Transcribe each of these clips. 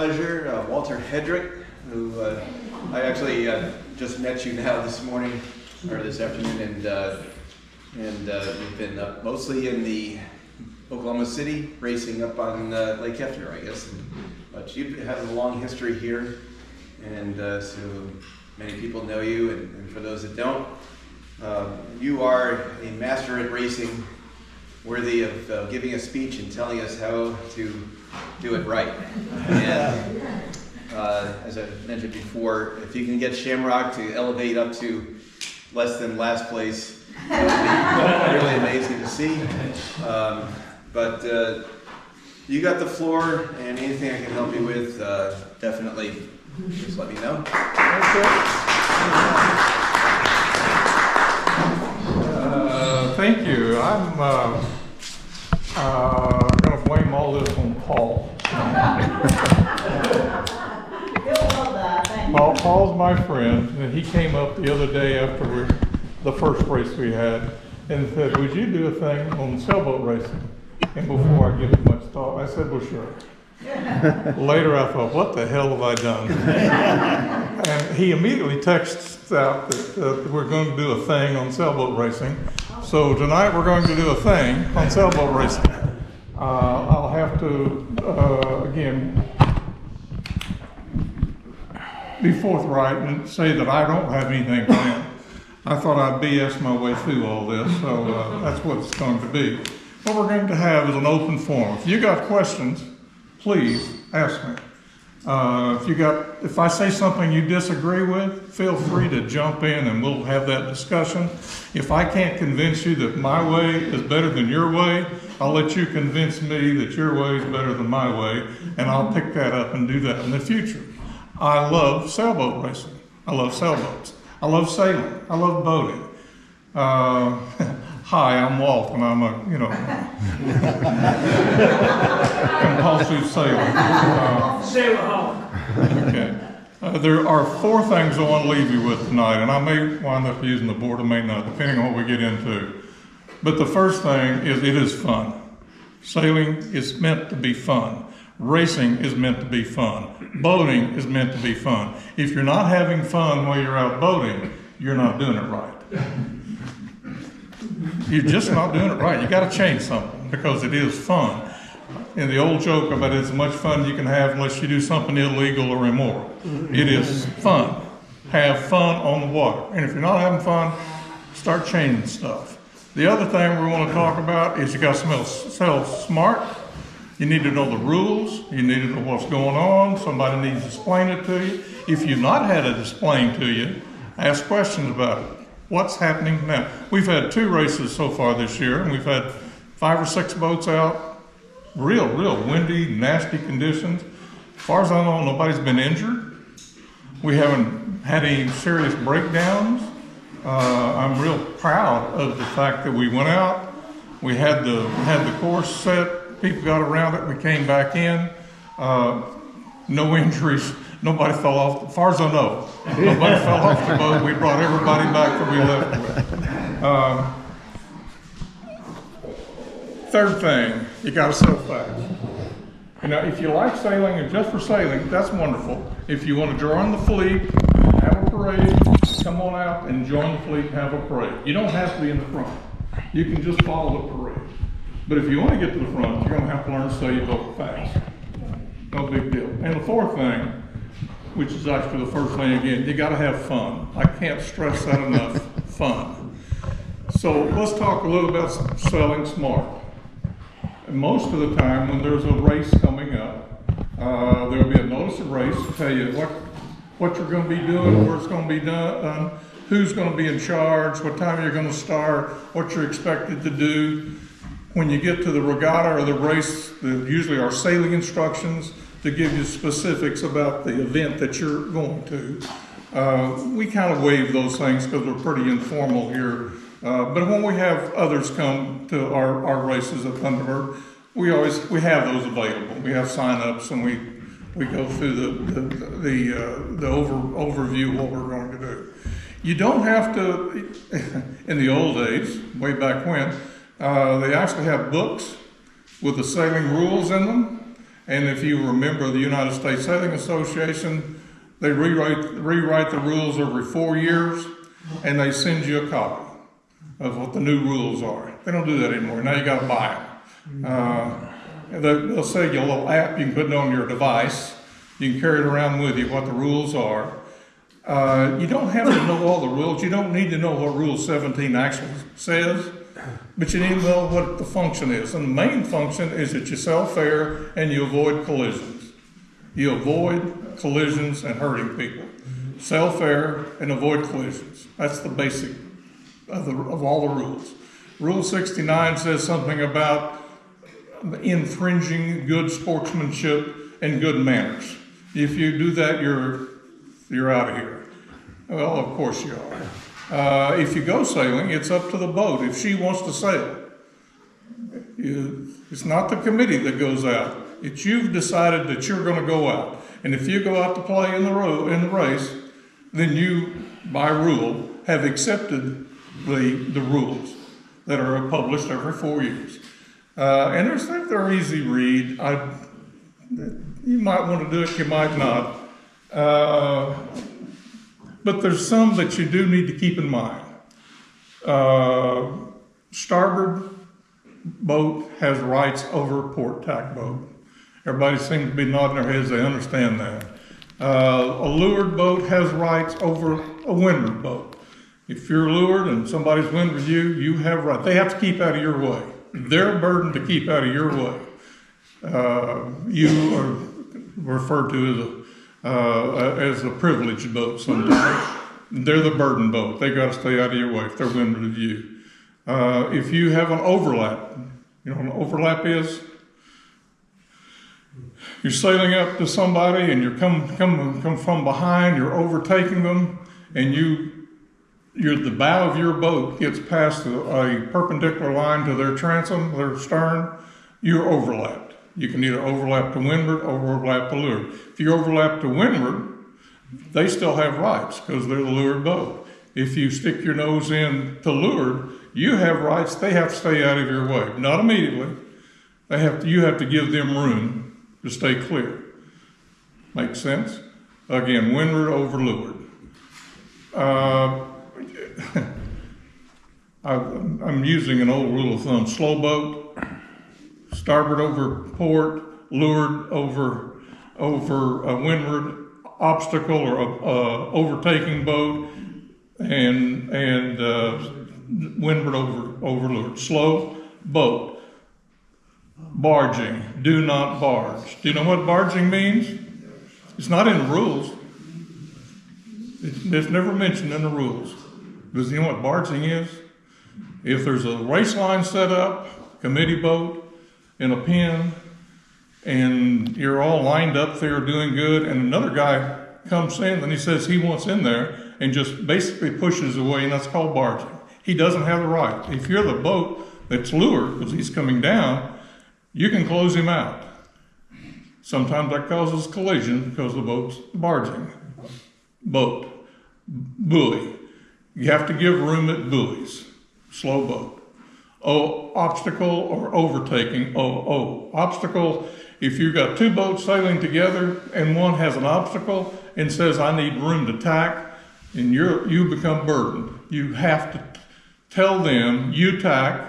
Pleasure, Walter Hedrick, who I actually just met you now this morning or this afternoon, and we've been up mostly in the Oklahoma City racing up on Lake Hefner, I guess. But you have a long history here, and so many people know you. And for those that don't, you are a master at racing, worthy of giving a speech and telling us how to do it right. And as I mentioned before, if you can get Shamrock to elevate up to less than last place, that would be really amazing to see. But you got the floor, and anything I can help you with, definitely just let me know. Thank you. I'm going to blame all this on Paul. Paul's my friend, and he came up the other day after the first race we had and said, "Would you do a thing on sailboat racing?" And before I give it much thought, I said, "Well, sure." Later I thought, what the hell have I done? And he immediately texts out that we're going to do a thing on sailboat racing. So tonight we're going to do a thing on sailboat racing. I'll have to, again, be forthright and say that I don't have anything planned. I thought I'd BS my way through all this, so that's what it's going to be. What we're going to have is an open forum. If you got questions, please ask me. If I say something you disagree with, feel free to jump in and we'll have that discussion. If I can't convince you that my way is better than your way, I'll let you convince me that your way is better than my way, and I'll pick that up and do that in the future. I love sailboat racing. I love sailboats. I love sailing. I love boating. Hi, I'm Walt, and I'm a, compulsive sailor. Okay. There are four things I want to leave you with tonight, and I may wind up using the board, I may not, depending on what we get into. But the first thing is it is fun. Sailing is meant to be fun. Racing is meant to be fun. Boating is meant to be fun. If you're not having fun while you're out boating, you're not doing it right. You're just not doing it right. You got to change something because it is fun. And the old joke about it's as much fun you can have unless you do something illegal or immoral. It is fun. Have fun on the water. And if you're not having fun, start changing stuff. The other thing we want to talk about is you got to sail smart. You need to know the rules. You need to know what's going on. Somebody needs to explain it to you. If you've not had it explained to you, ask questions about it. What's happening now? We've had 2 races so far this year, and we've had 5 or 6 boats out. Real windy, nasty conditions. As far as I know, nobody's been injured. We haven't had any serious breakdowns. I'm real proud of the fact that we went out. We had the course set. People got around it. We came back in. No injuries. Nobody fell off, as far as I know. Nobody fell off the boat. We brought everybody back that we left with. Third thing, you got to sail fast. If you like sailing and just for sailing, that's wonderful. If you want to join the fleet, have a parade, come on out and join the fleet and have a parade. You don't have to be in the front. You can just follow the parade. But if you want to get to the front, you're going to have to learn to sail your boat fast. No big deal. And the fourth thing, which is actually the first thing again, you got to have fun. I can't stress that enough, fun. So let's talk a little about sailing smart. And most of the time when there's a race coming up, there'll be a notice of race to tell you what you're going to be doing, where it's going to be done, who's going to be in charge, what time you're going to start, what you're expected to do. When you get to the regatta or the race, there usually are sailing instructions to give you specifics about the event that you're going to. We kind of waive those things because we're pretty informal here. But when we have others come to our races at Thunderbird, we have those available. We have sign-ups and we go through the overview of what we're going to do. You don't have to, in the old days, way back when, they actually have books with the sailing rules in them. And if you remember the United States Sailing Association, they rewrite the rules every 4 years, and they send you a copy of what the new rules are. They don't do that anymore. Now you got to buy them. They'll sell you a little app you can put it on your device. You can carry it around with you, what the rules are. You don't have to know all the rules. You don't need to know what Rule 17 actually says, but you need to know what the function is. And the main function is that you sail fair and you avoid collisions. You avoid collisions and hurting people. Sail fair and avoid collisions. That's the basic of all the rules. Rule 69 says something about infringing good sportsmanship and good manners. If you do that, you're out of here. Well, of course you are. If you go sailing, it's up to the boat. If she wants to sail, it's not the committee that goes out. It's you've decided that you're going to go out. And if you go out to play in the race, then you, by rule, have accepted the rules that are published every 4 years. And they're easy read. You might want to do it, you might not. But there's some that you do need to keep in mind. Starboard boat has rights over port tack boat. Everybody seems to be nodding their heads, they understand that. A leeward boat has rights over a windward boat. If you're leeward and somebody's windward you have rights. They have to keep out of your way. They're burdened to keep out of your way. You are referred to as a privileged boat sometimes. They're the burden boat. They got to stay out of your way if they're windward of you. If you have an overlap, you know what an overlap is? You're sailing up to somebody and you're come from behind, you're overtaking them, and the bow of your boat gets past a perpendicular line to their transom, their stern, you're overlapped. You can either overlap to windward or overlap to leeward. If you overlap to windward, they still have rights because they're the leeward boat. If you stick your nose in to leeward, you have rights. They have to stay out of your way. Not immediately. You have to give them room to stay clear. Make sense? Again, windward over leeward. I'm using an old rule of thumb. Slow boat, starboard over port, leeward over windward, obstacle or overtaking boat, and windward over leeward. Slow boat. Barging. Do not barge. Do you know what barging means? It's not in the rules. It's never mentioned in the rules. Because you know what barging is? If there's a race line set up, committee boat, in a pen, and you're all lined up there doing good, and another guy comes in and he says he wants in there and just basically pushes away, and that's called barging. He doesn't have the right. If you're the boat that's lured because he's coming down, you can close him out. Sometimes that causes collision because the boat's barging. Boat. Buoy. You have to give room at buoys. Slow boat. Obstacle or overtaking. Obstacle, if you've got two boats sailing together and one has an obstacle and says, I need room to tack, and you become burdened. You have to tell them, you tack,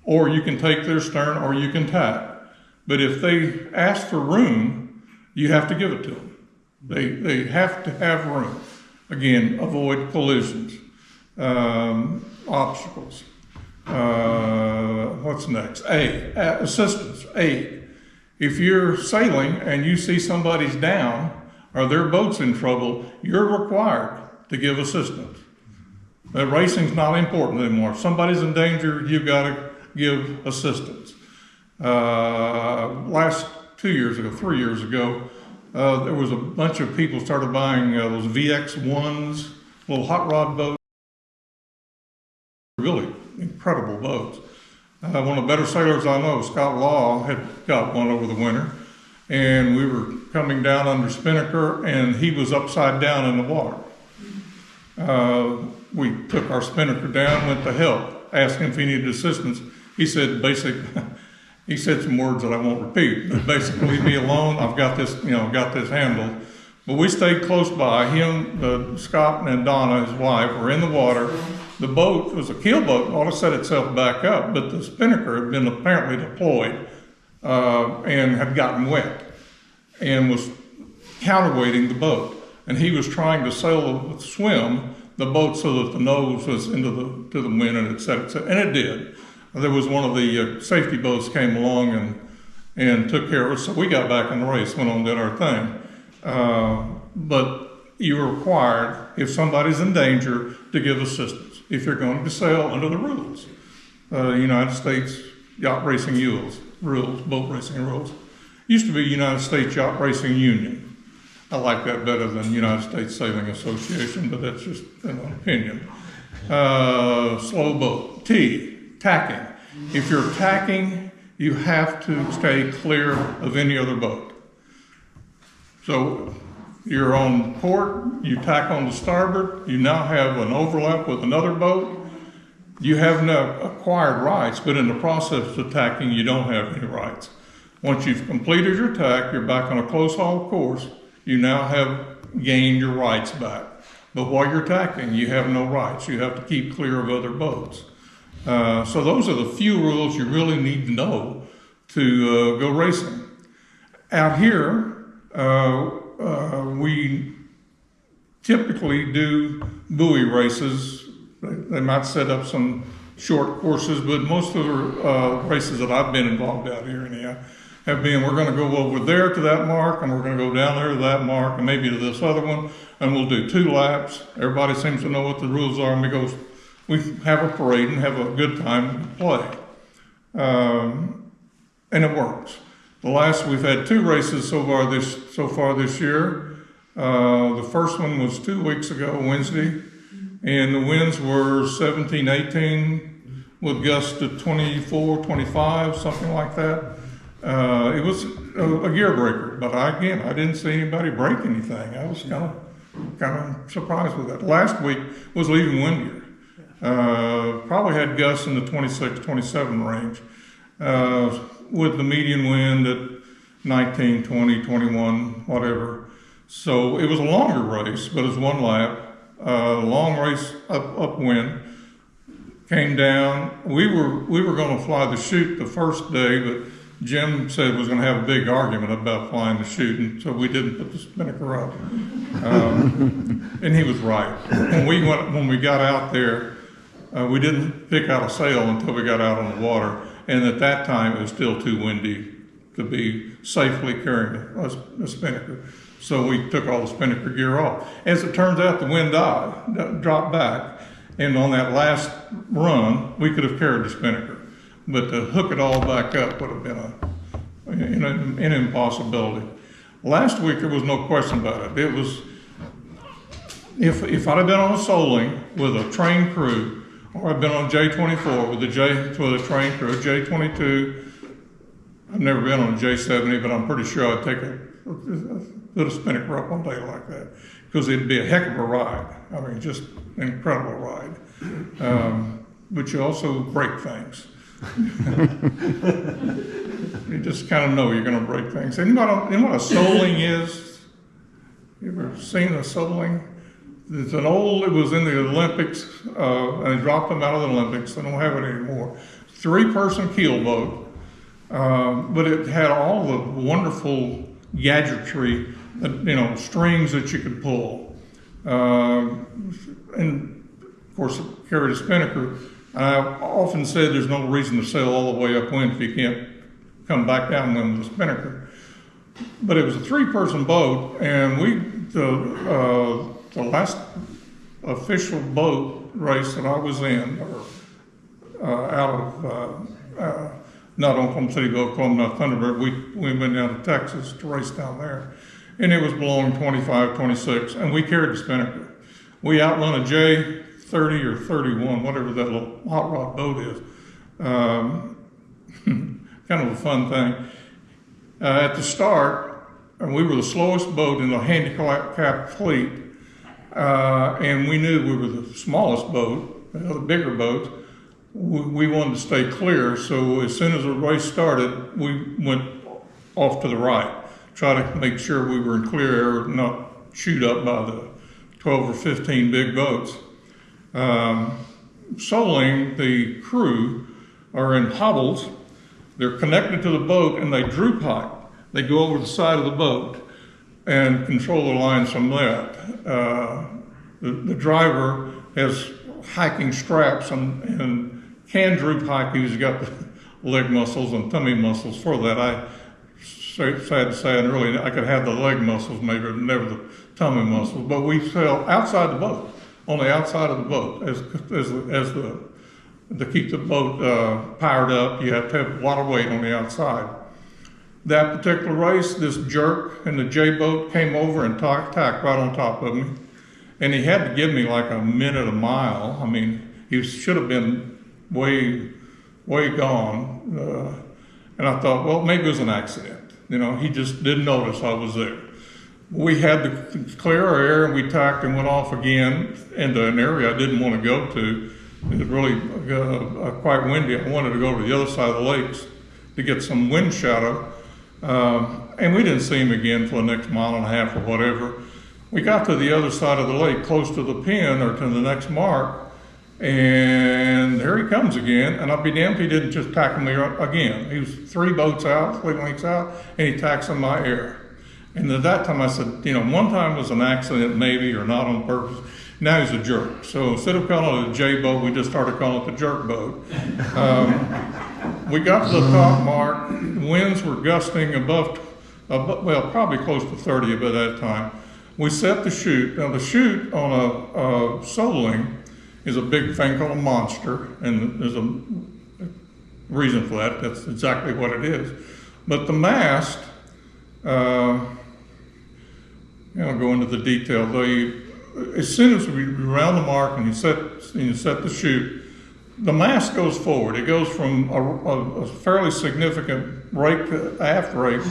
or you can take their stern, or you can tack. But if they ask for room, you have to give it to them. They have to have room. Again, avoid collisions. Obstacles. What's next? Assistance, aid. If you're sailing and you see somebody's down or their boat's in trouble, you're required to give assistance. Racing's not important anymore. If somebody's in danger, you've got to give assistance. Last 3 years ago, there was a bunch of people started buying those VX1s, little hot rod boats. Really incredible boats. One of the better sailors I know, Scott Law, had got one over the winter, and we were coming down under spinnaker, and he was upside down in the water. We took our spinnaker down, went to help, asked him if he needed assistance. He said, basically, He said some words that I won't repeat, but basically, leave me alone. I've got this, got this handled. But we stayed close by. Him, Scott, and Donna, his wife, were in the water. The boat was a keelboat, ought to set itself back up, but the spinnaker had been apparently deployed and had gotten wet and was counterweighting the boat. And he was trying to swim the boat so that the nose was to the wind and it set itself, and it did. There was one of the safety boats came along and took care of us, so we got back in the race, went on and did our thing. But you're required, if somebody's in danger, to give assistance if you're going to sail under the rules. United States Yacht Racing rules, boat racing rules. Used to be United States Yacht Racing Union. I like that better than United States Sailing Association, but that's just an opinion. Slow boat. T, tacking. If you're tacking, you have to stay clear of any other boat. So you're on port, you tack on the starboard, you now have an overlap with another boat. You have no acquired rights, but in the process of tacking, you don't have any rights. Once you've completed your tack, you're back on a close haul course, you now have gained your rights back. But while you're tacking, you have no rights. You have to keep clear of other boats. So those are the few rules you really need to know to go racing. Out here, we typically do buoy races. They might set up some short courses, but most of the races that I've been involved out here anyhow have been, we're going to go over there to that mark, and we're going to go down there to that mark, and maybe to this other one, and we'll do 2 laps. Everybody seems to know what the rules are, and we have a parade and have a good time and play. And it works. We've had 2 races so far this year. The first one was 2 weeks ago, Wednesday, and the winds were 17, 18 with gusts to 24, 25, something like that. It was a gear breaker, but I didn't see anybody break anything. I was kind of surprised with that. Last week was even windier. Probably had gusts in the 26, 27 range, with the median wind at 19, 20, 21, whatever. So it was a longer race, but it was 1 lap. Long race upwind, came down. We were going to fly the chute the first day, but Jim said was going to have a big argument about flying the chute, and so we didn't put the spinnaker up. And he was right. When we got out there, we didn't pick out a sail until we got out on the water, and at that time it was still too windy to be safely carrying a spinnaker. So we took all the spinnaker gear off. As it turns out, the wind dropped back, and on that last run, we could have carried the spinnaker. But to hook it all back up would have been an impossibility. Last week, there was no question about it. It was, if I'd have been on a Soling with a trained crew, or I'd been on J24 with a trained crew, J22, I've never been on a J70, but I'm pretty sure I'd put a spinnaker up one day like that, because it'd be a heck of a ride. I mean, just an incredible ride. But you also break things. You just kind of know you're going to break things. And you know what a Soling is? You ever seen a Soling? It was in the Olympics, and they dropped them out of the Olympics. They don't have it anymore. 3-person keelboat, but it had all the wonderful gadgetry, strings that you could pull. And of course, it carried a spinnaker. I often said there's no reason to sail all the way upwind if you can't come back downwind with a spinnaker. But it was a 3-person boat, and the last official boat race that I was in, out of not Oklahoma City, but Oklahoma, not Thunderbird, we went down to Texas to race down there, and it was blowing 25, 26, and we carried the spinnaker. We outrun a J30 or 31, whatever that little hot rod boat is. Kind of a fun thing. At the start, we were the slowest boat in the handicapped fleet, and we knew we were the smallest boat. The other bigger boats we wanted to stay clear. So as soon as the race started, we went off to the right, try to make sure we were in clear air, not chewed up by the 12 or 15 big boats. Soling, the crew are in hobbles. They're connected to the boat and they drew pipe. They go over the side of the boat and control the lines from that. The driver has hiking straps and can drew pipe. He's got the leg muscles and tummy muscles for that. Sad to say, and really I could have the leg muscles maybe, but never the tummy muscles. But we sail outside the boat, on the outside of the boat, to keep the boat powered up. You have to have a lot of weight on the outside. That particular race, this jerk in the J boat came over and tacked right on top of me. And he had to give me like a minute a mile. I mean, he should have been way gone. And I thought, well, maybe it was an accident. You know, he just didn't notice I was there. We had to clear our air and we tacked and went off again into an area I didn't want to go to. It was really quite windy. I wanted to go to the other side of the lakes to get some wind shadow. And we didn't see him again for the next mile and a half or whatever. We got to the other side of the lake, close to the pin or to the next mark, and there he comes again, and I'll be damned if he didn't just tackle me again. He was 3 boats out, 3 lengths out, and he tacks in my air. And at that time I said, you know, one time was an accident maybe, or not on purpose. Now he's a jerk. So instead of calling it a J boat, we just started calling it the jerk boat. We got to the top mark. Winds were gusting above, well, probably close to 30 by that time. We set the chute. Now the chute on a Soling is a big thing called a monster, and there's a reason for that. That's exactly what it is. But the mast, I'll go into the detail. As soon as we round the mark and you set the chute, the mast goes forward. It goes from a fairly significant rake, aft rake,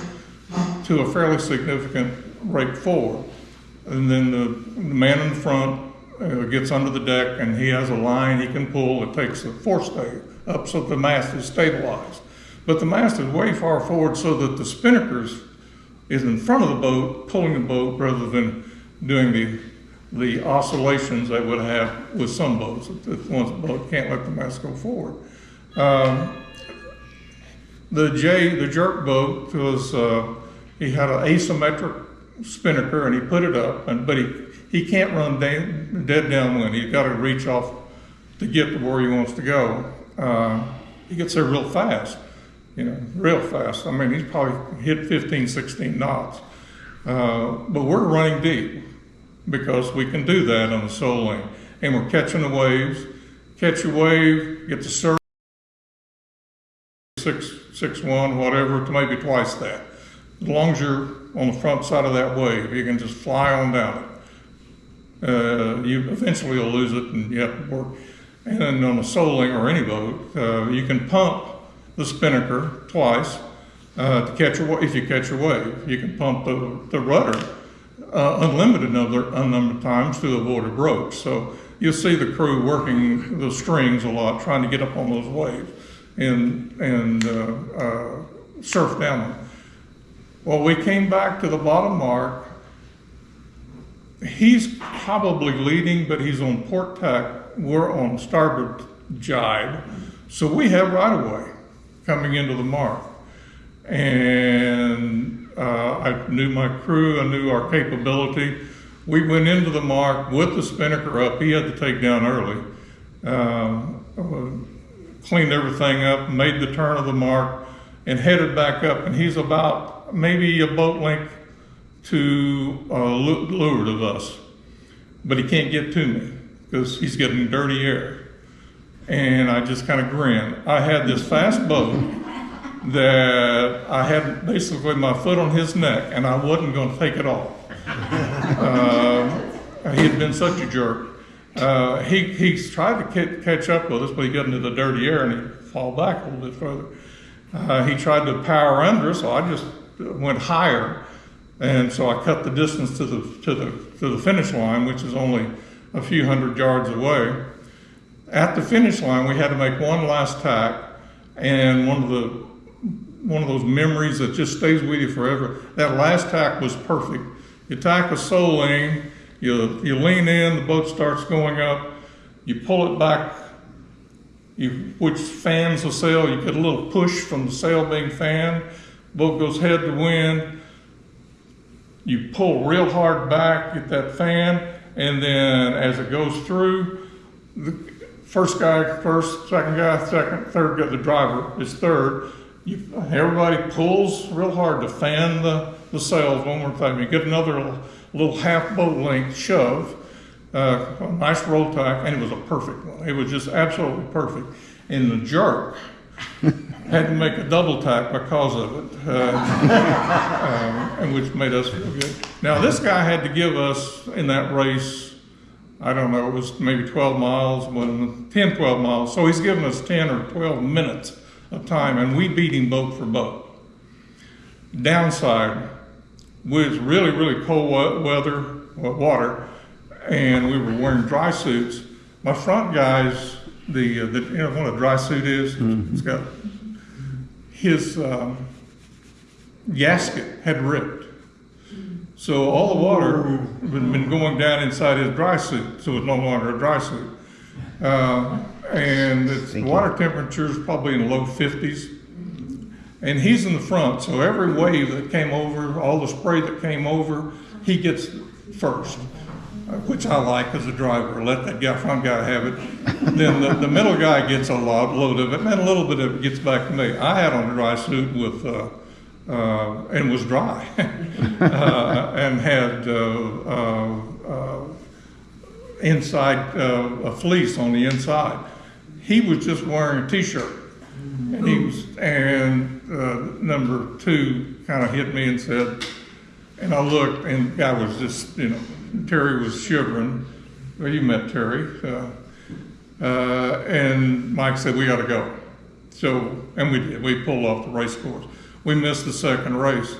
to a fairly significant rake forward. And then the man in the front gets under the deck and he has a line he can pull that takes the forestay up so the mast is stabilized. But the mast is way far forward so that the spinnakers is in front of the boat, pulling the boat rather than doing the oscillations they would have with some boats. If one's boat can't let the mast go forward. The jerk boat was, he had an asymmetric spinnaker and he put it up, but he can't run dead downwind. He's got to reach off to get to where he wants to go. He gets there real fast, real fast. I mean, he's probably hit 15, 16 knots. But we're running deep because we can do that on the Soling. And we're catching the waves. Catch a wave, get the surf, 6'1", whatever, to maybe twice that. As long as you're on the front side of that wave, you can just fly on down it. You eventually will lose it and you have to work. And then on a Soling or any boat, you can pump the spinnaker twice to catch if you catch a wave. You can pump the rudder unlimited number of times to avoid a broach. So you'll see the crew working the strings a lot, trying to get up on those waves and surf down them. Well, we came back to the bottom mark. He's probably leading, but he's on port tack. We're on starboard jibe. So we have right of way coming into the mark. And I knew my crew, I knew our capability. We went into the mark with the spinnaker up. He had to take down early. Cleaned everything up, made the turn of the mark, and headed back up. And he's about maybe a boat length to leeward of us. But he can't get to me because he's getting dirty air. And I just kind of grinned. I had this fast boat that I had basically my foot on his neck and I wasn't going to take it off. He had been such a jerk. He tried to catch up with us, but he got into the dirty air and he'd fall back a little bit further. He tried to power under us, so I just went higher. And so I cut the distance to the finish line, which is only a few hundred yards away. At the finish line, we had to make one last tack, and one of those memories that just stays with you forever. That last tack was perfect. You tack a soling, you lean in, the boat starts going up, you pull it back, which fans the sail. You get a little push from the sail being fanned. Boat goes head to wind. You pull real hard back, get that fan, and then as it goes through, the first guy first, second guy second, third guy, the driver is third. Everybody pulls real hard to fan the sails one more time. You get another little half boat length shove, a nice roll tack, and it was a perfect one. It was just absolutely perfect. And the jerk had to make a double tack because of it, and which made us feel good. Now this guy had to give us in that race, I don't know, it was maybe 12 miles, 10, 12 miles. So he's given us 10 or 12 minutes of time, and we beat him boat for boat. Downside was really, really cold water, and we were wearing dry suits. My front guys, you know what a dry suit is? Mm-hmm. It's got his gasket had ripped. So all the water had been going down inside his dry suit, so it was no longer a dry suit. And the water temperature is probably in the low 50s. And he's in the front, so every wave that came over, all the spray that came over, he gets first, which I like as a driver. Let that front guy have it. Then the middle guy gets a load of it, and then a little bit of it gets back to me. I had on a dry suit with, and was dry, and had inside a fleece on the inside. He was just wearing a t-shirt, and number two kind of hit me and said, and I looked, and the guy was just, you know, Terry was shivering. Well, you met Terry. And Mike said, we got to go. So, and we did. We pulled off the race course. We missed the second race,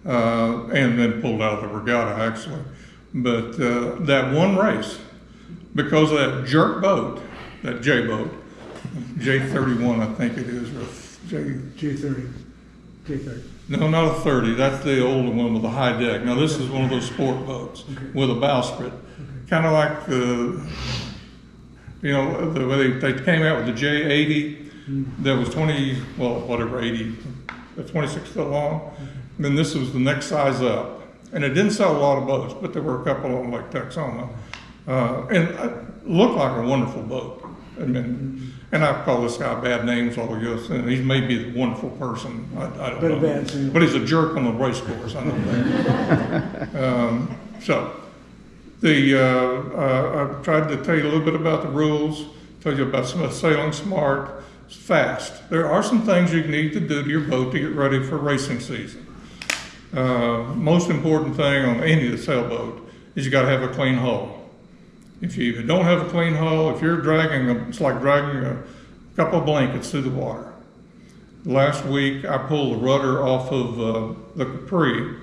and then pulled out of the regatta, actually. But that one race, because of that jerk boat, that J boat, J31, I think it is, or J30. J30. No, not a 30. That's the older one with the high deck. Now this is one of those sport boats with a bowsprit, kind of like you know, the way they came out with the J80. That was 26 foot long. And then this was the next size up, and it didn't sell a lot of boats, but there were a couple of them like Texoma, and it looked like a wonderful boat. I mean, and I call this guy bad names all he goes, and he may be a wonderful person. I don't know. But he's a jerk on the race course, I know that. So, I tried to tell you a little bit about the rules, tell you about sailing smart, fast. There are some things you need to do to your boat to get ready for racing season. Most important thing on any of the sailboat is you got to have a clean hull. If you don't have a clean hull, if you're dragging, it's like dragging a couple of blankets through the water. Last week, I pulled the rudder off of the Capri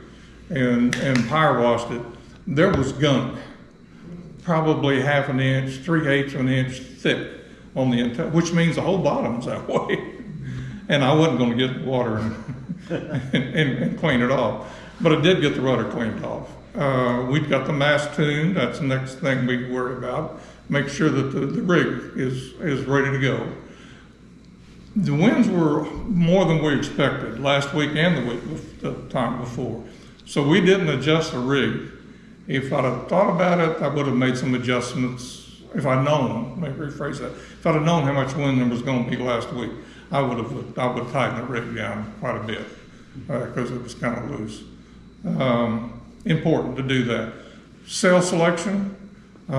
and power washed it. There was gunk, probably half an inch, 3/8 of an inch thick on the entire, which means the whole bottom's that way. And I wasn't going to get water and clean it off, but I did get the rudder cleaned off. We've got the mast tuned. That's the next thing we worry about. Make sure that the rig is ready to go. The winds were more than we expected last week and the time before. So we didn't adjust the rig. If I'd have thought about it, I would have made some adjustments. If I'd known, maybe rephrase that. If I'd have known how much wind there was going to be last week, I would tighten the rig down quite a bit because it was kind of loose. Important to do that. Sail selection we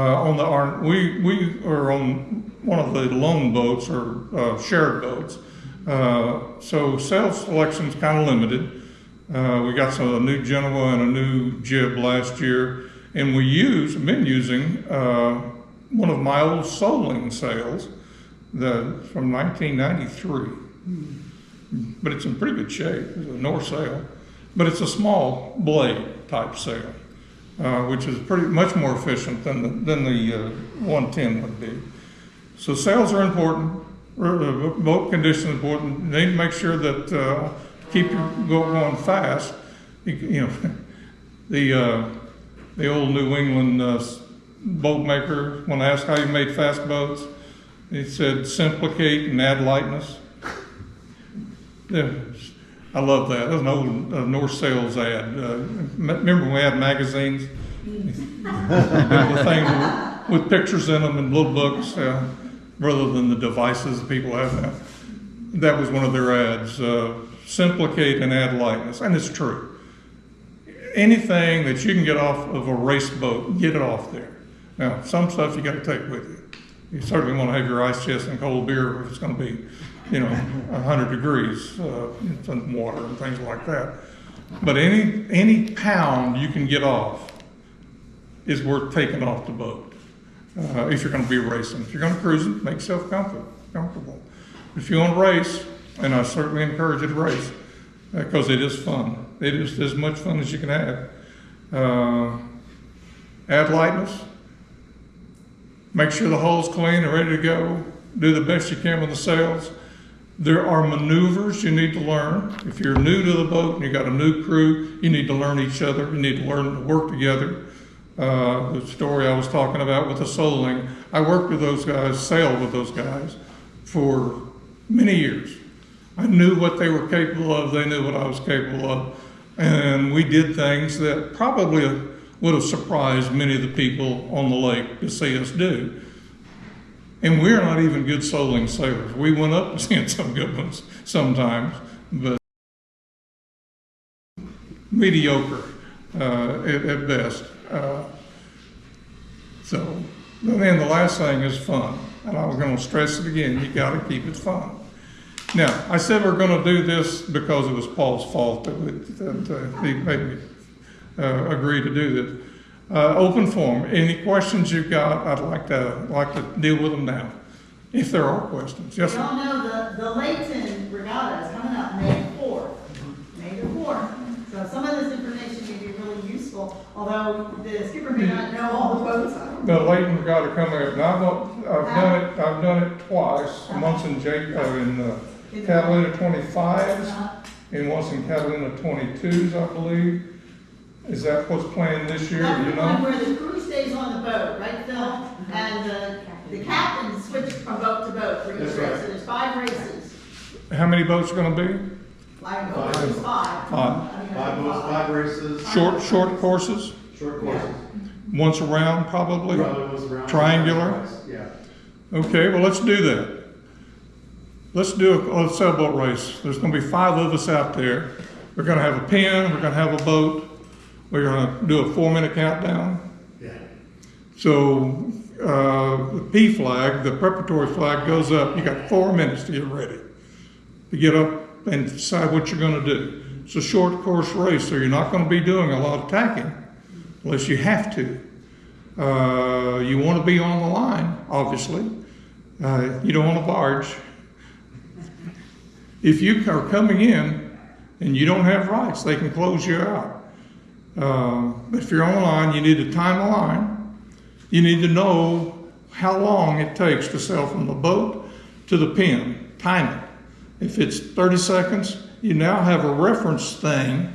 are on one of the lone boats or shared boats, so sail selection is kind of limited. We got a new Genoa and a new jib last year, and we've been using one of my old Soling sails from 1993, but it's in pretty good shape. It's a North sail, but it's a small blade type sail, which is much more efficient than the 110 would be. So sails are important. Boat condition is important. You need to make sure that keep your boat going fast. You know, the old New England boat maker, when asked how you made fast boats, he said, "Simplicate and add lightness." Yeah, I love that. That's an old North Sails ad. Remember when we had magazines? The thing with pictures in them and little books, rather than the devices people have now. That was one of their ads. Simplicate and add lightness, and it's true. Anything that you can get off of a race boat, get it off there. Now, some stuff you got to take with you. You certainly want to have your ice chest and cold beer if it's going to be, 100 degrees, some water and things like that. But any pound you can get off is worth taking off the boat if you're going to be racing. If you're going to cruise it, make yourself comfortable. If you want to race, and I certainly encourage you to race, because it is fun. It is as much fun as you can have. Add lightness. Make sure the hull's clean and ready to go. Do the best you can with the sails. There are maneuvers you need to learn. If you're new to the boat and you got a new crew, you need to learn each other. You need to learn to work together. The story I was talking about with the soling, I worked with those guys, sailed with those guys for many years. I knew what they were capable of. They knew what I was capable of. And we did things that probably would have surprised many of the people on the lake to see us do. And we're not even good soling sailors. We went up and seen some good ones sometimes, but mediocre at best. And then the last thing is fun. And I was going to stress it again, you got to keep it fun. Now, I said we're going to do this because it was Paul's fault that he made me agree to do this. Open forum. Any questions you've got, I'd like to deal with them now, if there are questions. Yes, We all know the Layton Regatta is coming up May 4th. May the 4th. So some of this information may be really useful, although the skipper may not know all the boats. the Layton Regatta coming up. Now I've done it twice. Once in Catalina 25s, and once in Catalina 22s, I believe. Is that what's planned this year? That's Do you the one know? where the crew stays on the boat, right, Phil? And the captain switches from boat to boat for each race. right. So there's 5 races. How many boats are going to be? I know there's 5. Five. I mean, Five boats, 5 races, Short courses, short courses. once around probably. Probably was around Triangular? twice, yeah. Okay, well, let's do that. Let's do a sailboat race. There's going to be 5 of us out there. We're going to have a pin, we're going to have a boat, we're going to do a 4-minute countdown. Yeah. So the P flag, the preparatory flag goes up. You got 4 minutes to get ready, to get up and decide what you're going to do. It's a short course race, so you're not going to be doing a lot of tacking unless you have to. You want to be on the line, obviously. You don't want to barge. If you are coming in and you don't have rights, they can close you out. If you're on the line, you need to time the line. You need to know how long it takes to sail from the boat to the pin. Time it. If it's 30 seconds, you now have a reference thing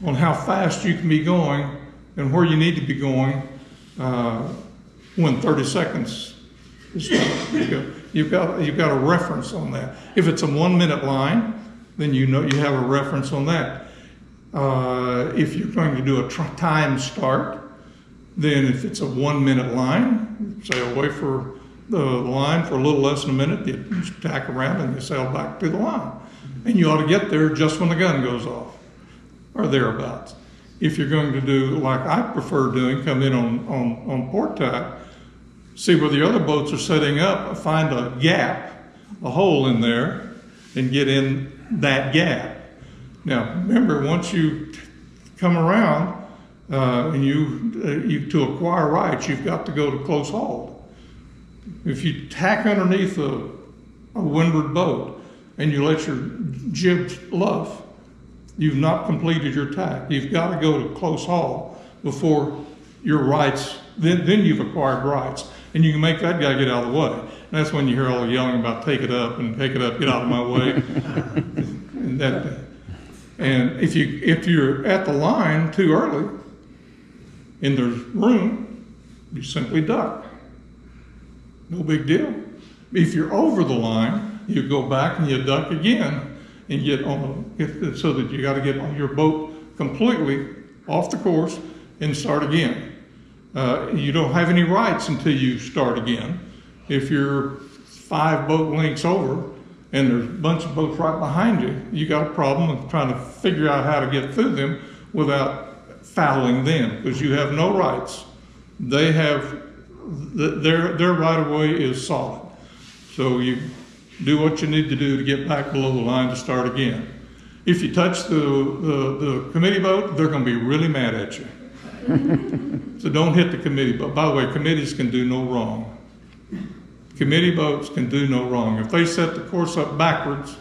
on how fast you can be going and where you need to be going when 30 seconds is done. You've got a reference on that. If it's a 1-minute line, then you know you have a reference on that. If you're going to do a time start, then if it's a 1-minute line, sail away for the line for a little less than a minute, you tack around and you sail back to the line. And you ought to get there just when the gun goes off, or thereabouts. If you're going to do, like I prefer doing, come in on port tack, see where the other boats are setting up, find a gap, a hole in there, and get in that gap. Now, remember, once you come around and you to acquire rights, you've got to go to close haul. If you tack underneath a windward boat and you let your jib luff, you've not completed your tack. You've got to go to close haul before your rights, then you've acquired rights. and you can make that guy get out of the way. And that's when you hear all the yelling about take it up, get out of my way. And if you're at the line too early and there's room, you simply duck. No big deal. If you're over the line, you go back and you duck again and get on so that you got to get on your boat completely off the course and start again. You don't have any rights until you start again. If you're 5 boat lengths over and there's a bunch of boats right behind you, you got a problem with trying to figure out how to get through them without fouling them, because you have no rights. They have, their right of way is solid. So you do what you need to do to get back below the line to start again. If you touch the committee boat, they're going to be really mad at you. So don't hit the committee boat. By the way, committees can do no wrong. Committee boats can do no wrong. If they set the course up backwards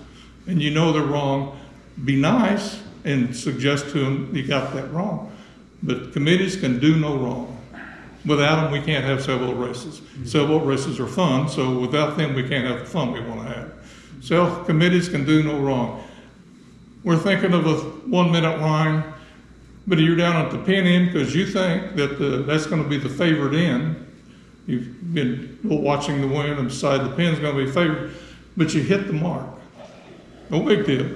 and you know they're wrong, be nice and suggest to them you got that wrong. But committees can do no wrong. Without them, we can't have sailboat races. Sailboat races are fun, so without them, we can't have the fun we want to have. So committees can do no wrong. We're thinking of a 1-minute line, but you're down at the pin end because you think that that's going to be the favored end. You've been watching the wind and decide the pin's going to be favored, but you hit the mark. No big deal.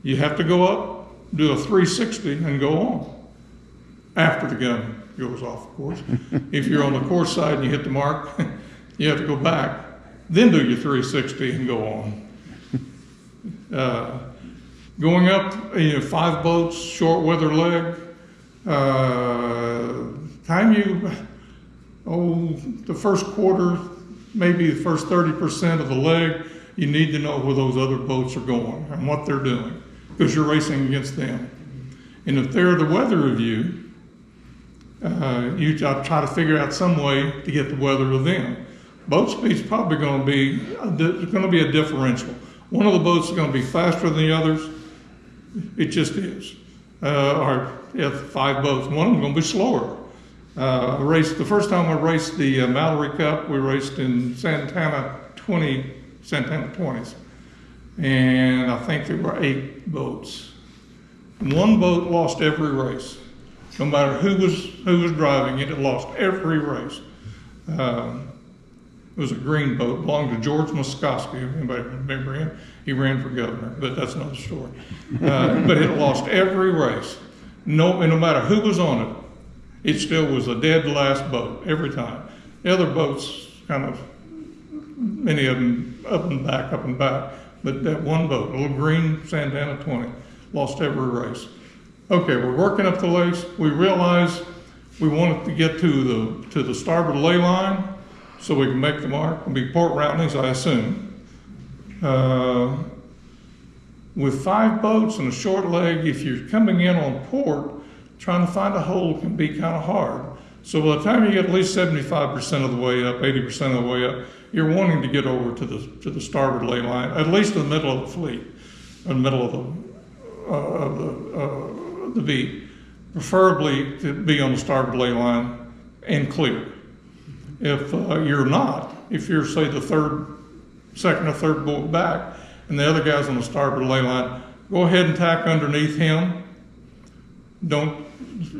You have to go up, do a 360, and go on after the gun goes off, of course. If you're on the course side and you hit the mark, you have to go back, then do your 360 and go on. Going up, 5 boats, short weather leg. The first quarter, maybe the first 30% of the leg, you need to know where those other boats are going and what they're doing, because you're racing against them. And if they're the weather of you, you try to figure out some way to get the weather of them. Boat speed's probably going to be a differential. One of the boats is going to be faster than the others. It just is. 5 boats. One of them is going to be slower. The first time I raced the Mallory Cup, we raced in Santana 20s, and I think there were 8 boats. One boat lost every race. No matter who was driving it, it lost every race. It was a green boat, belonged to George Muskoski. Anybody remember him? He ran for governor, but that's another story. But it lost every race. No matter who was on it, it still was a dead last boat every time. The other boats kind of, many of them up and back, but that one boat, a little green Santana 20, lost every race. Okay, we're working up the lakes. We realize we wanted to get to the starboard ley line so we can make the mark. It'll be port roundings, I assume. With 5 boats and a short leg, if you're coming in on port, trying to find a hole can be kind of hard. So by the time you get at least 75% of the way up, 80% of the way up, you're wanting to get over to the starboard ley line, at least in the middle of the fleet, in the middle of the beat, preferably to be on the starboard ley line and clear. If you're not, if you're, say, the second or third boat back, and the other guy's on the starboard ley line, go ahead and tack underneath him. Don't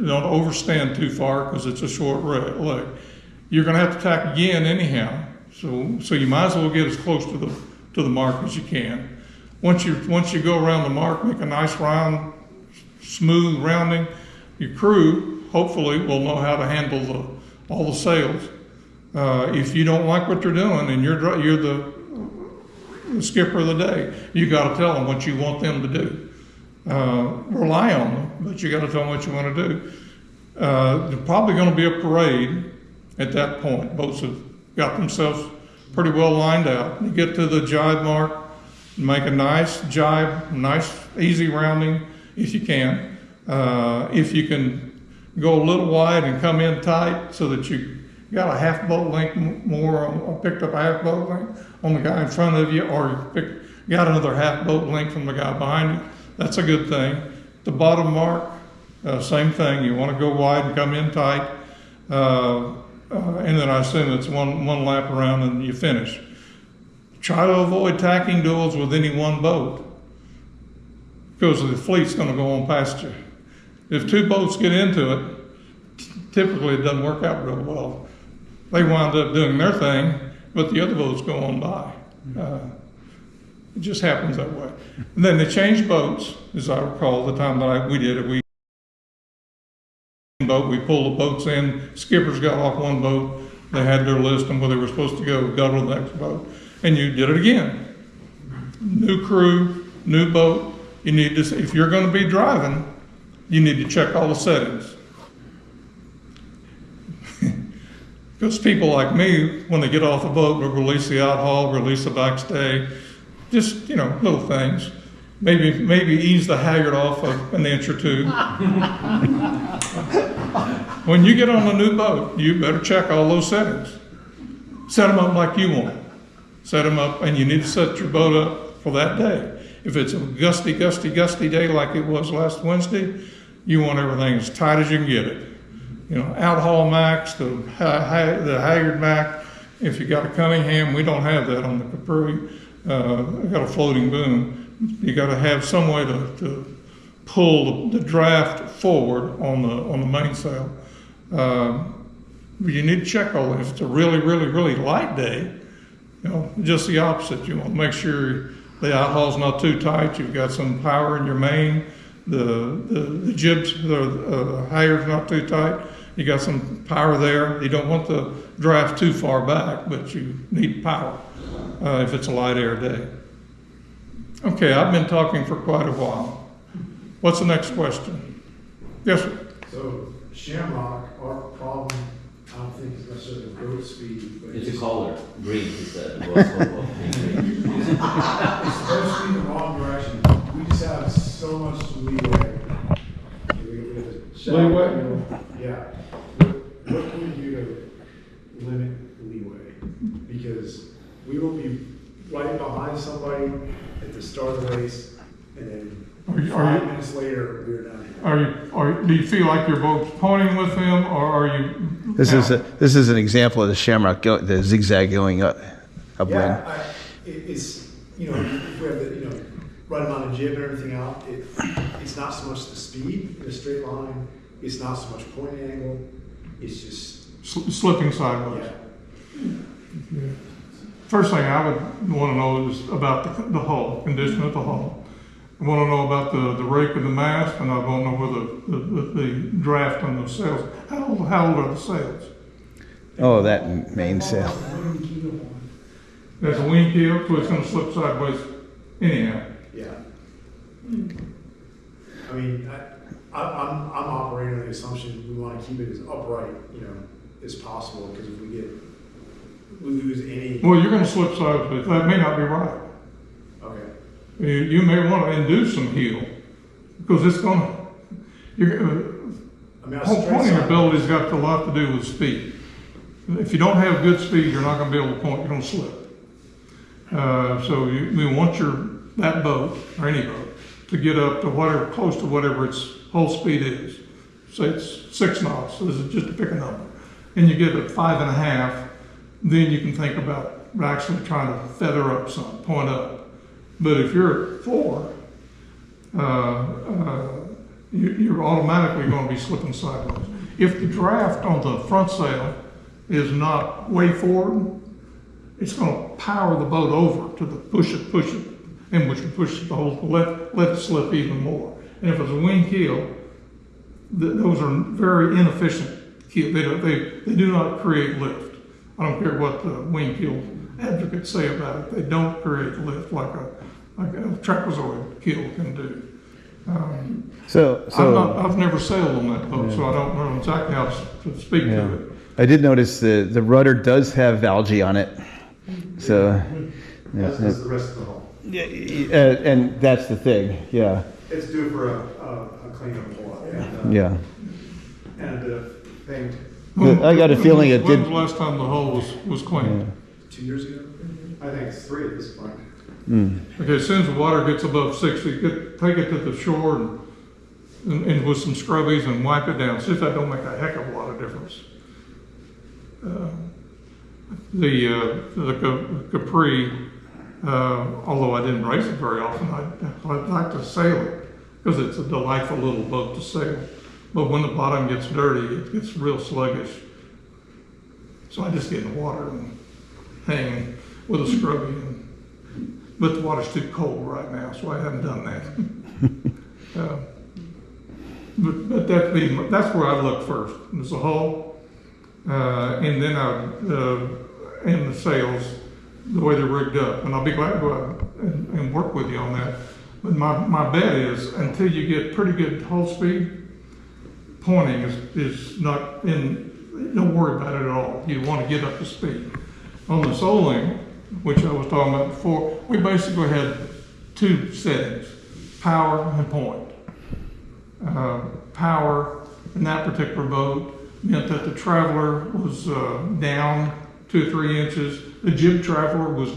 overstand too far because it's a short leg. You're going to have to tack again anyhow, so you might as well get as close to the mark as you can. Once you go around the mark, make a nice round, smooth rounding. Your crew hopefully will know how to handle all the sails. If you don't like what they're doing and you're the skipper of the day, you got to tell them what you want them to do. Rely on them, but you got to tell them what you want to do. There's probably going to be a parade at that point. Boats have got themselves pretty well lined out. You get to the jibe mark, make a nice jibe, nice easy rounding if you can. If you can go a little wide and come in tight so that you got a half boat length more, or picked up a half boat length on the guy in front of you, or got another half boat length from the guy behind you, that's a good thing. The bottom mark, same thing. You want to go wide and come in tight. and then I assume it's one lap around and you finish. Try to avoid tacking duels with any one boat, because the fleet's going to go on past you. If two boats get into it, typically it doesn't work out real well. They wind up doing their thing, but the other boats go on by. It just happens that way. And then they changed boats, as I recall, the time that we did it. We pulled the boats in. Skippers got off one boat. They had their list on where they were supposed to go to the next boat, and you did it again. New crew, new boat. You need to, if you're going to be driving, you need to check all the settings. Because people like me, when they get off the boat, will release the out haul, release the backstay, just, little things. Maybe ease the halyard off of an inch or two. When you get on a new boat, you better check all those settings. Set them up like you want. Set them up, and you need to set your boat up for that day. If it's a gusty day like it was last Wednesday, you want everything as tight as you can get it. Out haul max, the halyard max. If you got a Cunningham, we don't have that on the Capri. I got a floating boom. You got to have some way to pull the draft forward on the mainsail. You need to check all that. If it's a really, really, really light day, just the opposite. You want to make sure the out haul's not too tight. You've got some power in your main. The jibs, the halyard's not too tight. You got some power there. You don't want the draft too far back, but you need power if it's a light air day. Okay, I've been talking for quite a while. What's the next question? Yes, sir. So Shamrock, our problem, I don't think is necessarily the boat speed, but It's a color, green, he said. It's it's supposed to be the wrong direction. We just have so much leeway. Leeway? Yeah. What can we do to limit leeway? Because we will be right behind somebody at the start of the race, and then 5 minutes later, we're down here. Do you feel like your boat's pointing with them, or are you? This is an example of the Shamrock, the zigzag going upwind. Yeah, it's, if we have the, right amount of jib and everything out, it's not so much the speed in a straight line, it's not so much point angle, it's just. Slipping sideways. Yeah. First thing I would want to know is about the hull, condition of the hull. I want to know about the rake of the mast, and I want to know whether the draft on the sails. How old are the sails? Oh, that mainsail. There's a wing keel, so it's going to slip sideways anyhow. Yeah. I mean, I'm operating on the assumption we want to keep it as upright, as possible, because if we lose any. Well, you're going to slip sideways. That may not be right. Okay. You may want to induce some heel, because it's going to. Pointing ability's got a lot to do with speed. If you don't have good speed, you're not going to be able to point. You're going to slip. So we want that boat or any boat to get up to close to whatever its whole speed is. Say it's 6 knots. So this is just to pick a number, and you get at 5.5. Then you can think about actually trying to feather up some, point up. But if you're at 4, you're automatically going to be slipping sideways. If the draft on the front sail is not way forward, it's going to power the boat over to the push it, and which will push the whole, let it slip even more. And if it's a wing keel, those are very inefficient keel. They do not create lift. I don't care what the wing keel advocates say about it. They don't create lift like a trapezoid keel can do. I've never sailed on that boat, so I don't know exactly how to speak to it. I did notice the rudder does have algae on it. So, As does the rest of the hull. yeah, and that's the thing. Yeah. It's due for a cleanup pull-up. Yeah. And a bit of paint. I got a feeling it When did. was the last time the hull was cleaned? 2 years ago? I think it's 3 at this point. Okay, as soon as the water gets above 60, take it to the shore and with some scrubbies and wipe it down. See if that don't make a heck of a lot of difference. the Capri, although I didn't race it very often, I'd like to sail it because it's a delightful little boat to sail. But when the bottom gets dirty, it gets real sluggish. So I just get in the water and hang with a scrubby. But the water's too cold right now, so I haven't done that. But that's where I look first. There's a hull, and then and the sails, the way they're rigged up. And I'll be glad to go out and work with you on that. But my bet is until you get pretty good hull speed, pointing is not in, don't worry about it at all. You want to get up to speed. On the Soling, which I was talking about before, we basically had two settings, power and point. Power in that particular boat meant that the traveler was down 2 or 3 inches. The jib traveler was,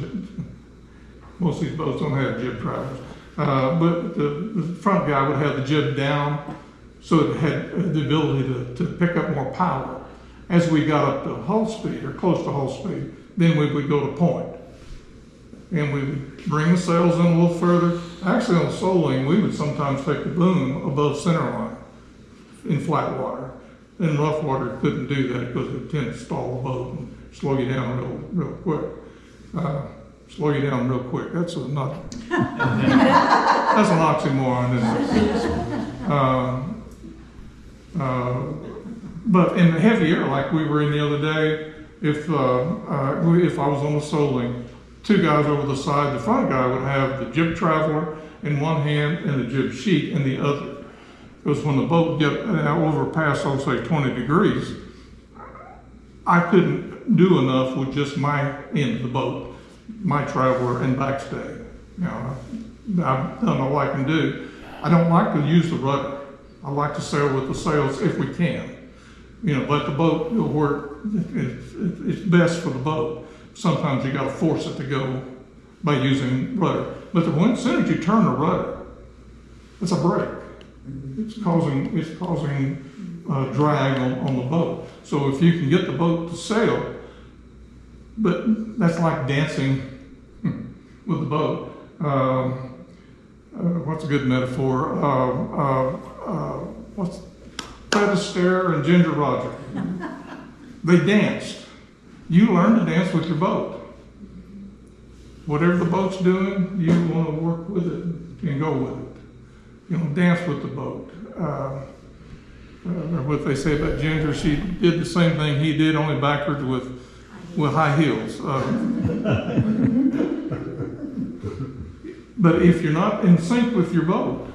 most of these boats don't have jib travelers, but the front guy would have the jib down so it had the ability to pick up more power. As we got up to hull speed or close to hull speed, then we would go to point. And we would bring the sails in a little further. Actually, on the Soling, we would sometimes take the boom above center line in flat water. In rough water, it couldn't do that because it would tend to stall the boat and slow you down real quick. Slow you down real quick. That's an oxymoron, isn't it? But in the heavy air, like we were in the other day, if I was on the Soling, 2 guys over the side, the front guy would have the jib traveler in one hand and the jib sheet in the other. Because when the boat get over past, I'll say 20 degrees, I couldn't do enough with just my end of the boat, my traveler and backstay. You know, I've done all I can do. I don't like to use the rudder. I like to sail with the sails if we can. You know, let the boat go where it's best for the boat. Sometimes you got to force it to go by using rudder. But as soon as you turn the rudder, it's a brake. It's causing drag on the boat. So if you can get the boat to sail, but that's like dancing with the boat. What's a good metaphor? What's Fred Astaire and Ginger Roger? They danced. You learn to dance with your boat. Whatever the boat's doing, you want to work with it and go with it. You know, dance with the boat. What they say about Ginger, she did the same thing he did, only backwards with high heels. But if you're not in sync with your boat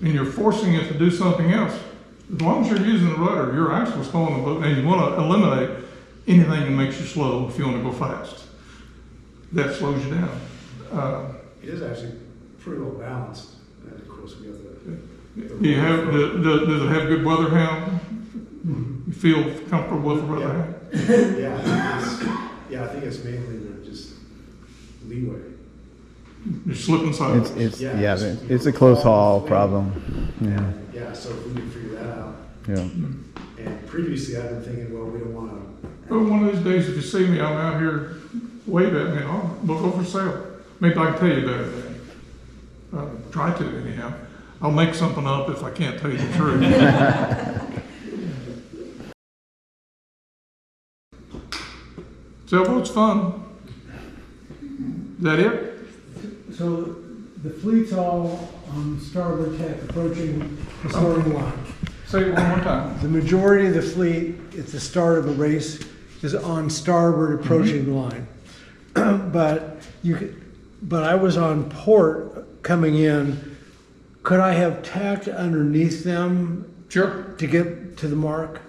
and you're forcing it to do something else, as long as you're using the rudder, you're actually slowing the boat, and you want to eliminate anything that makes you slow if you want to go fast. That slows you down. It is actually pretty well balanced. And of course, we have the does it have good weather hound? You feel comfortable with the weather hound? I think it's mainly just leeway. You're slipping sideways. It's a close haul problem. Yeah. Yeah, so if we can figure that out. Yeah. And previously, I've been thinking, well, we don't want to. But one of these days, if you see me, I'm out here, wave at me, we'll go for sale. Maybe I can tell you better than try to anyhow. I'll make something up if I can't tell you the truth. Sailboat's fun. Is that it? So the fleet's all on starboard tack approaching the starting line. Say it one more time. The majority of the fleet at the start of a race is on starboard approaching the line. But I was on port coming in. Could I have tacked underneath them? Sure. To get to the mark?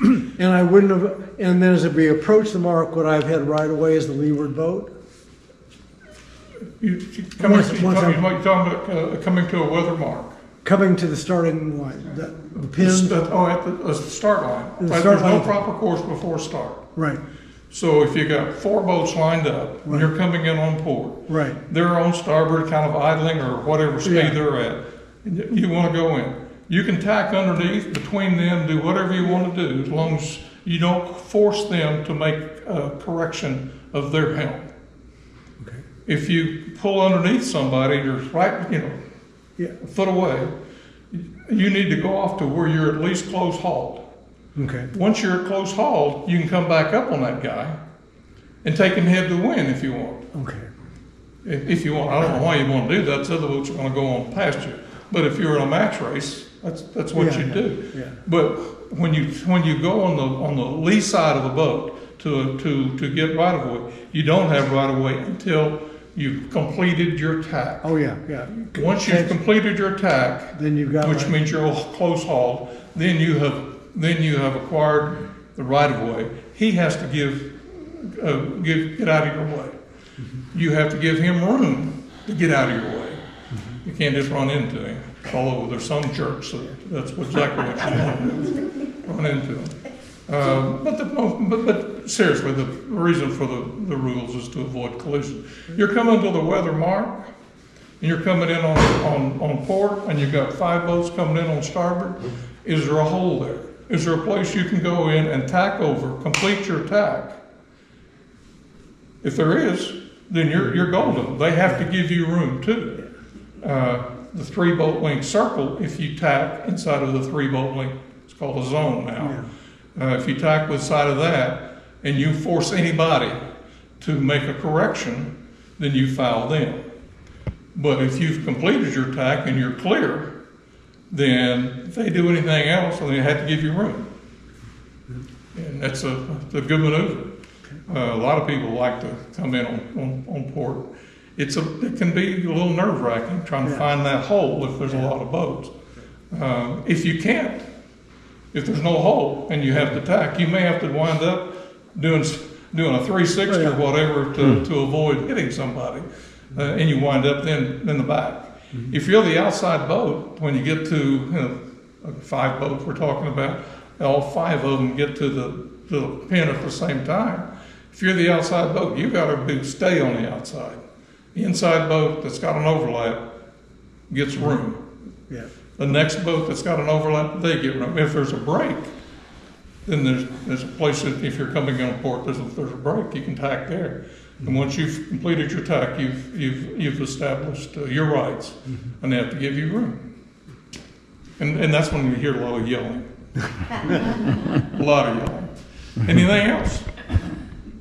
And I wouldn't have, and then as we approach the mark, would I have had right away as the leeward boat? You're talking about coming to a weather mark. Coming to the starting line, the pin. At the start line. The start There's line. no proper course before start. Right, So if you got 4 boats lined up, and you're coming in on port, right. they're on starboard, kind of idling or whatever speed Yeah. they're at. You want to go in. You can tack underneath between them, do whatever you want to do, as long as you don't force them to make a correction of their helm. Okay. If you pull underneath somebody, you're right, Yeah. a foot away, you need to go off to where you're at least close hauled. Okay. Once you're at close hauled, you can come back up on that guy and take him head to wind if you want. Okay. If you want, I don't know why you want to do that, the other boats are going to go on past you. But if you're in a match race, that's what Yeah, you do. yeah. But when you go on the lee side of a boat to get right of way, you don't have right of way until you've completed your tack. Oh, yeah, yeah. Once you've completed your tack, Then you've got. which right- means you're close hauled, then you have acquired the right of way. He has to get out of your way. You have to give him room to get out of your way. You can't just run into him. Although there's some jerks that's exactly what you want to do, run into him. But seriously, the reason for the rules is to avoid collision. You're coming to the weather mark, and you're coming in on port, and you've got 5 boats coming in on starboard. Is there a hole there? Is there a place you can go in and tack over, complete your tack? If there is, then you're golden. They have to give you room too. The 3 boat length circle, if you tack inside of the 3 boat length, it's called a zone now. If you tack with side of that and you force anybody to make a correction, then you foul them. But if you've completed your tack and you're clear, then if they do anything else, then they have to give you room. And that's a good maneuver. A lot of people like to come in on port. It can be a little nerve-wracking trying to find that hole if there's a lot of boats. If you can't, if there's no hole and you have to tack, you may have to wind up doing a 360 or whatever to avoid hitting somebody, and you wind up then in the back. If you're the outside boat, when you get to 5 boats we're talking about, all 5 of them get to the pin at the same time. If you're the outside boat, you've got to stay on the outside. The inside boat that's got an overlap gets room. Yeah. The next boat that's got an overlap, they get room. If there's a break, then there's a place that if you're coming in a port, there's a break, you can tack there. And once you've completed your tack, you've established your rights, and they have to give you room. And that's when you hear a lot of yelling. A lot of yelling. Anything else?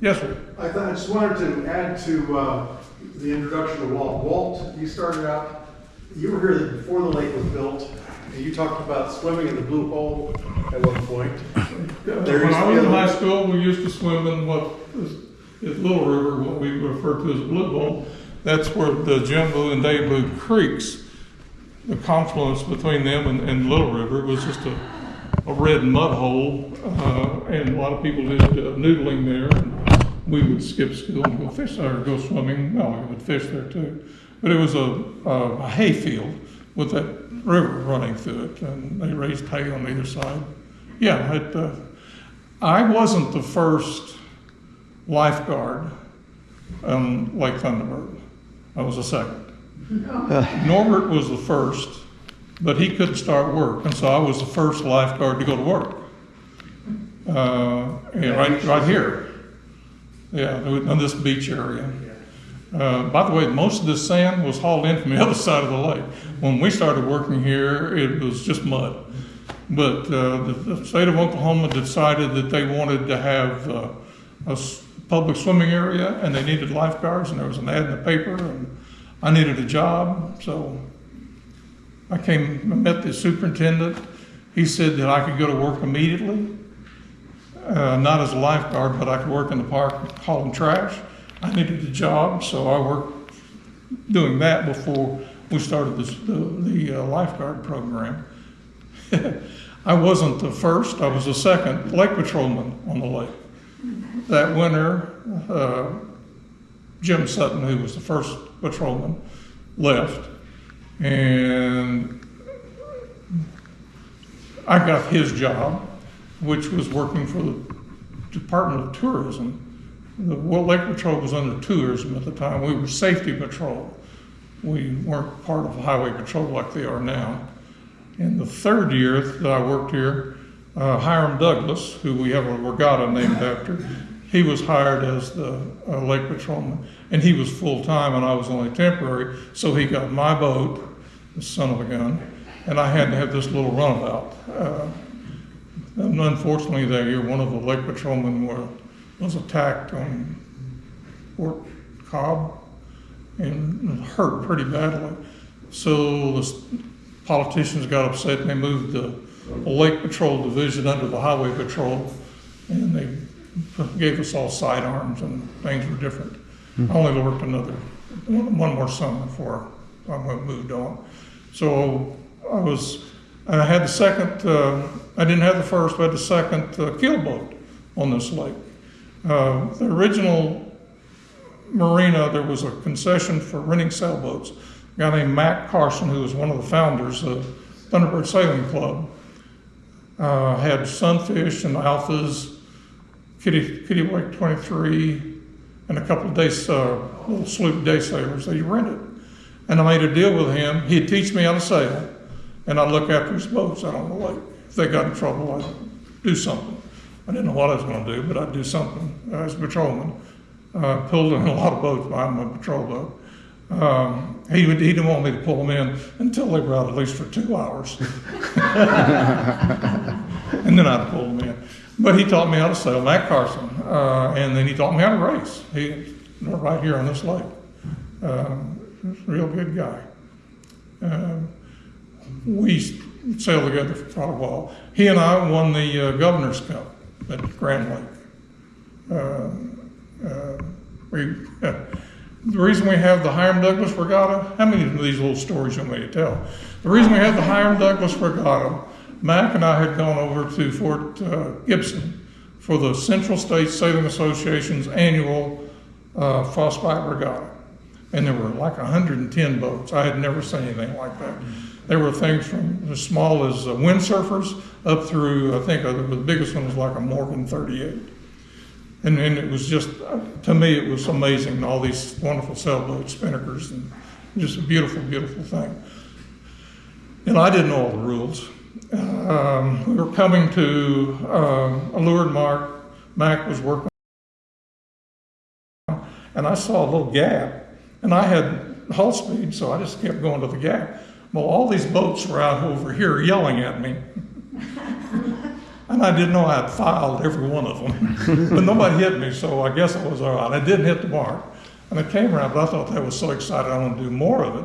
Yes, sir. I just wanted to add to the introduction of Walt. Walt, you started out, you were here before the lake was built, and you talked about swimming in the blue hole at one point. When I was in high school, we used to swim in what is Little River, what we refer to as Blue Hole. That's where the Jumbo and Dayboo Creeks, the confluence between them and Little River, was just a red mud hole, and a lot of people did noodling there. And we would skip school and go fish or go swimming. Well, we would fish there too. But it was a hay field with that river running through it, and they raised hay on either side. Yeah, I wasn't the first lifeguard on Lake Thunderbird. I was the second. Norbert was the first, but he couldn't start work, and so I was the first lifeguard to go to work. And right here. Yeah, on this beach area. By the way, most of this sand was hauled in from the other side of the lake. When we started working here, it was just mud. But the state of Oklahoma decided that they wanted to have a public swimming area, and they needed lifeguards, and there was an ad in the paper, and I needed a job, so I met the superintendent. He said that I could go to work immediately. Not as a lifeguard, but I could work in the park hauling trash. I needed a job, so I worked doing that before we started the lifeguard program. I wasn't the first, I was the second lake patrolman on the lake. That winter, Jim Sutton, who was the first patrolman, left, and I got his job, which was working for the Department of Tourism. The Lake Patrol was under tourism at the time. We were safety patrol. We weren't part of highway patrol like they are now. In the 3rd year that I worked here, Hiram Douglas, who we have a regatta named after, he was hired as the lake patrolman, and he was full-time and I was only temporary, so he got my boat, the son of a gun, and I had to have this little runabout. And unfortunately that year, one of the lake patrolmen was attacked on Fort Cobb and hurt pretty badly. So the politicians got upset and they moved the Lake Patrol Division under the Highway Patrol, and they gave us all sidearms and things were different. I only worked one more summer before I moved on. So I had the second, I didn't have the first, but I had the second keel boat on this lake. The original marina, there was a concession for renting sailboats. A guy named Mac Carson, who was one of the founders of Thunderbird Sailing Club, had Sunfish and Alphas, Kitty 23, and a couple of little sloop day sailors that he rented. And I made a deal with him. He'd teach me how to sail, and I'd look after his boats out on the lake. If they got in trouble, I'd do something. I didn't know what I was going to do, but I'd do something as a patrolman. Pulled in a lot of boats behind my patrol boat. He didn't want me to pull them in until they were out at least for 2 hours. And then I'd pull them in. But he taught me how to sail, Matt Carson, and then he taught me how to race. Right here on this lake. He's a real good guy. We sailed together for quite a while. He and I won the Governor's Cup at Grand Lake. The reason we have the Hiram Douglas Regatta, how many of these little stories you want me to tell? The reason we have the Hiram Douglas Regatta, Mac and I had gone over to Fort Gibson for the Central States Sailing Association's annual Frostbite Regatta. And there were like 110 boats. I had never seen anything like that. There were things from as small as windsurfers up through, I think the biggest one was like a Morgan 38. And it was just, to me, it was amazing, all these wonderful sailboats, spinnakers, and just a beautiful, beautiful thing. And I didn't know all the rules. We were coming to a leeward mark. Mac was working, and I saw a little gap, and I had hull speed, so I just kept going to the gap. Well, all these boats were out over here yelling at me. And I didn't know I had filed every one of them. But nobody hit me, so I guess I was all right. I didn't hit the mark. And I came around, but I thought that was so exciting, I want to do more of it.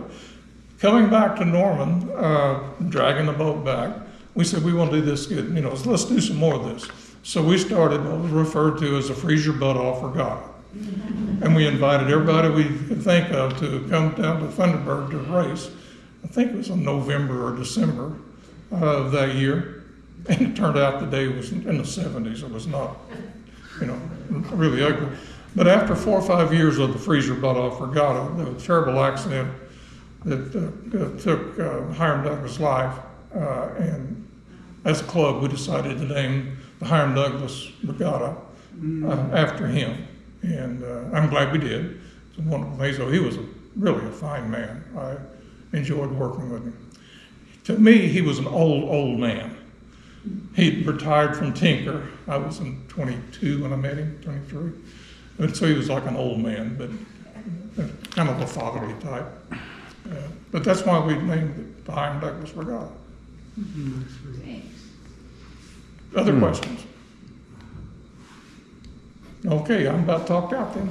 Coming back to Norman, dragging the boat back, we said, we want to do this good, let's do some more of this. So we started what was referred to as a freeze your butt off regatta. And we invited everybody we could think of to come down to Thunderbird to race. I think it was in November or December of that year. And it turned out the day was in the 70s. It was not, really ugly. But after 4 or 5 years of the freeze your butt off regatta, the terrible accident that took Hiram Douglas' life, and as a club, we decided to name the Hiram Douglas Regatta after him. And I'm glad we did. It's a wonderful thing. So he was really a fine man. I enjoyed working with him. To me, he was an old man. He retired from Tinker. I was in 22 when I met him, 23. And so he was like an old man, but kind of a fatherly type. But that's why we named it the Hiram Douglas Regatta. Other questions? Okay, I'm about talked out then.